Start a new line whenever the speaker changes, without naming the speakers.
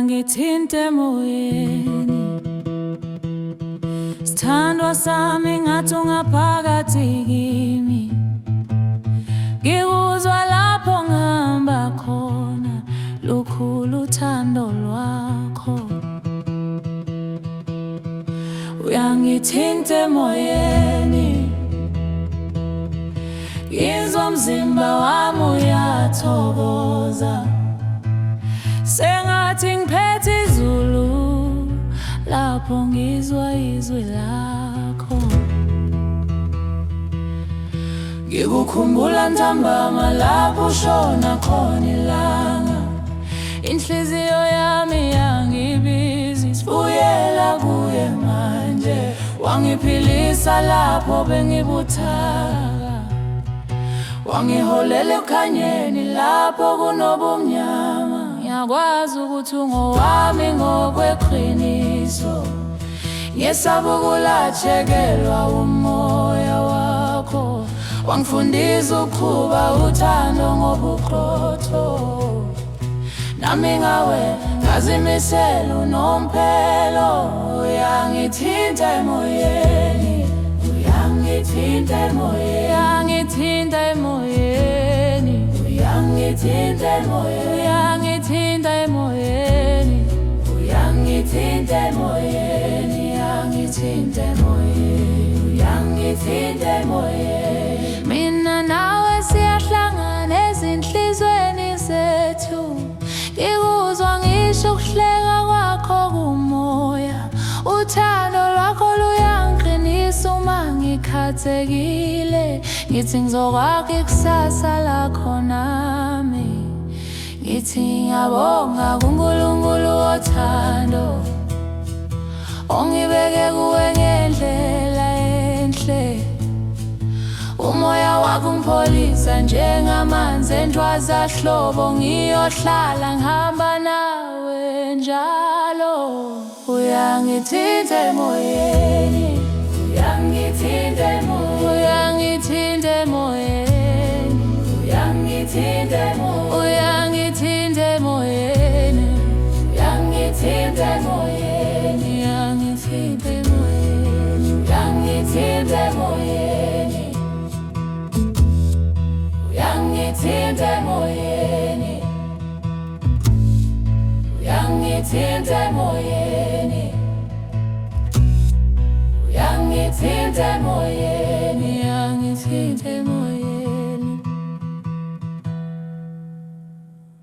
uyangithinta emoyeni. Sithandwa sami ngathi ungaphakathi kimi, ngikuzwa lapho ngihamba khona, lukhulu uthando lwakho. Uyangithinta emoyeni, ngizwa umzimba wami uyathokoza, sengathi ngiphethe izulu lapho ngizwa izwi lakho. Ngikukhumbula ntambama lapho ushona khona ilanga, inhliziyo yami yangibiza, sibuyela kuye manje. Wangiphilisa lapho bengibuthaka, wangiholela ekhanyeni lapho kunobumnyama. Ngiyakwazi ukuthi ungowami ngokweqiniso, ngesaba ukulahlekelwa umoya wakho. Wangifundisa ukuqhuba uthando ngobuqotho, nami ngawe ngazimisela unomphelo. Uyangithinta emoyeni, uyangithinta emoyeni, uyangithinta emoyeni, uyangithinta emoyeni, uyangithinta emoyeni, uyangithinta emoyeni, uyangithinta emoyeni, uyangithinta emoyeni. Mina nawe siyahlangana ezinhlizweni zethu, ngikuzwa ngisho ukuhleka kwakho kumoya. Uthando lwakho luyangiqinisa uma ngikhathekile, ngithi ngizokwakha ikusasa lakho nami. Ngithi ngiyabonga kuNkulunkulu wothando, ongibeke kuwe ngendlela enhle. Umoya wakho ungipholisa njengamanzi entwazahlobo, ngiyohlala ngihamba nawe njalo. Uyangithinta emoyeni, uyangithinta emoyeni, uyangithinta emoyeni, uyangithinta emoyeni, uyangithinta emoyeni, uyangithinta emoyeni, uyangithinta emoyeni, uyangithinta emoyeni, uyangithinta emoyeni, uyangithinta emoyeni, uyangithinta emoyeni, uyangithinta emoyeni.